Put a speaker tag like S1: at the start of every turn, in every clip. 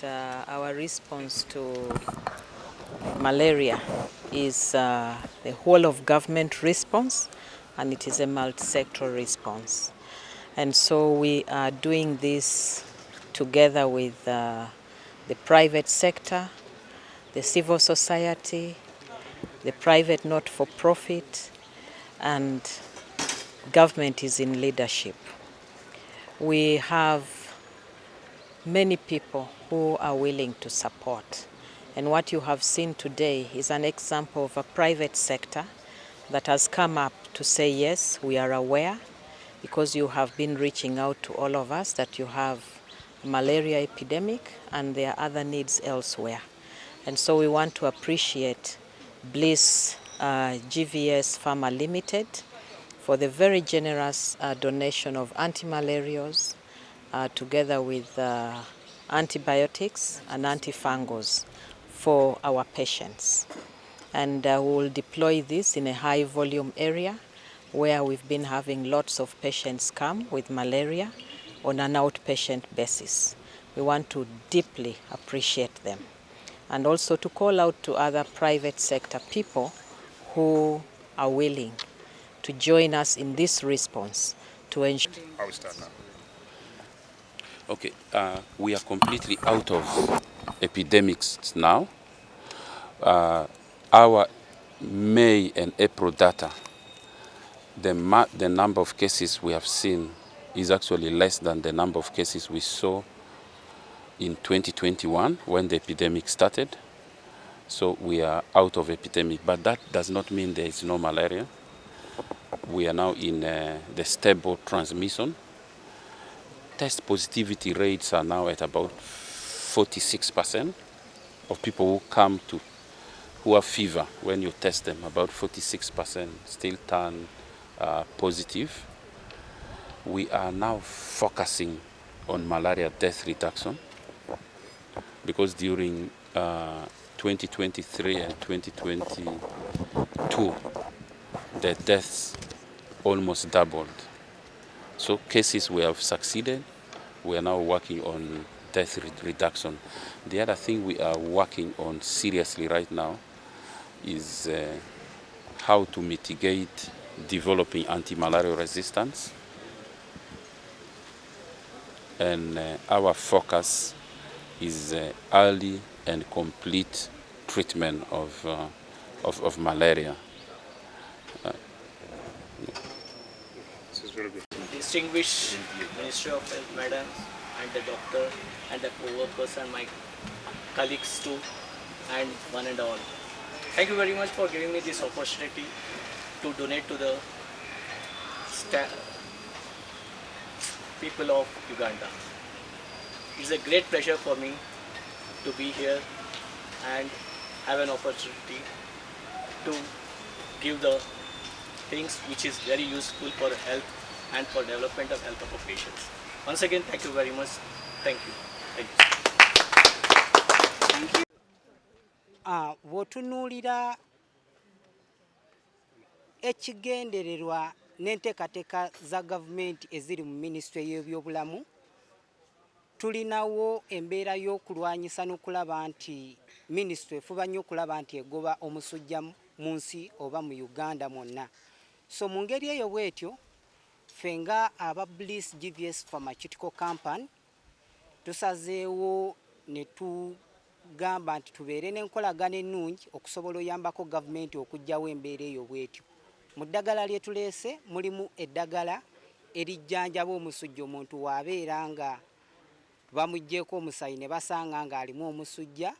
S1: our response to malaria is the whole of government response, and it is a multi-sectoral response. And so we are doing this together with the private sector, the civil society, the private not-for-profit, and government is in leadership. We have many people who are willing to support. And what you have seen today is an example of a private sector that has come up to say, yes, we are aware, because you have been reaching out to all of us that you have a malaria epidemic and there are other needs elsewhere. And so we want to appreciate Bliss GVS Pharma Limited for the very generous donation of anti-malarials together with antibiotics and antifungals for our patients. And we will deploy this in a high volume area where we've been having lots of patients come with malaria on an outpatient basis. We want to deeply appreciate them. And also to call out to other private sector people who are willing to join us in this response to ensure.
S2: I'll start now.
S3: Okay, we are completely out of epidemics now. Our May and April data, the number of cases we have seen is actually less than the number of cases we saw in 2021 when the epidemic started. So we are out of epidemic, but that does not mean there is no malaria. We are now in the stable transmission. Test positivity rates are now at about 46% of people who have fever. When you test them, about 46% still turn positive. We are now focusing on malaria death reduction because during 2023 and 2022, the deaths almost doubled. So cases we have succeeded, we are now working on death reduction. The other thing we are working on seriously right now is how to mitigate developing anti-malarial resistance. And our focus is early and complete treatment of malaria.
S2: This is very good.
S4: Distinguished Ministry of Health madam and the doctor and the co-workers and my colleagues too, and one and all. Thank you very much for giving me this opportunity to donate to the people of Uganda. It's a great pleasure for me to be here and have an opportunity to give the things which is very useful for health and for development of health of our patients. Once again, thank you very much. Thank you. Thank you.
S5: Bw'otunuulira ekigendererwa n'enteekateeka za gavumenti eziri mu minisitule y'ebyobulamu, tulinawo embeera y'okulwanyisa n'okulaba nti minisitule efuba nnyo okulaba nti egoba omusujja mu nsi oba mu Uganda mwonna. So mu ngeri eyo bw'etyo, ffe nga aba Bliss GVS Pharmaceutical Company tusazeewo ne tugamba nti tubeere n'enkolagana ennungi okusobola oyambako gavumenti okuggyawo embeera eyo bw'etyo. Mu ddagala lye tuleese mulimu eddagala erijjanjaba omusujja omuntu w'abeera nga bamuggyeko omusayi ne basanga ng'alimu omusujja.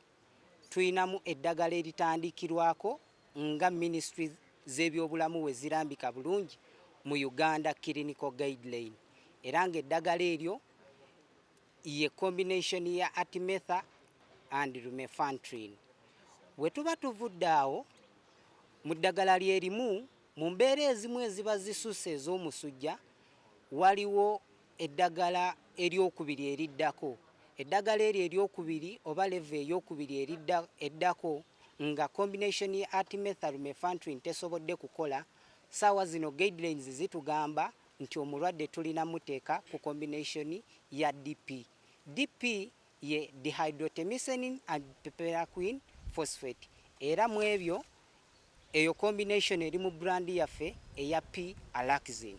S5: Tuyinamu eddagala eritandikirwako nga ministry z'ebyobulamu we zirambika bulungi mu Uganda clinical guideline. Era ng'eddagala eryo ye combination ya artemether and lumefantrine. Bwe tuba tuvudde awo mu ddagala lyerimu mu mbeera ezimu eziba zisusse ez'omusujja waliwo eddagala eryokubiri eriddako. Eddagala eryo eryokubiri oba leve eyokubiri eddako nga combination ya artemether lumefantrine tesobodde kukola, saawa zino guidelines zitugamba nti omulwadde tulina muteeka ku combination ya DP. DP ye dihydrotemycin and piperaquine phosphate era mu ebyo eyo combination eri mu brand yaffe eya P-alaxine.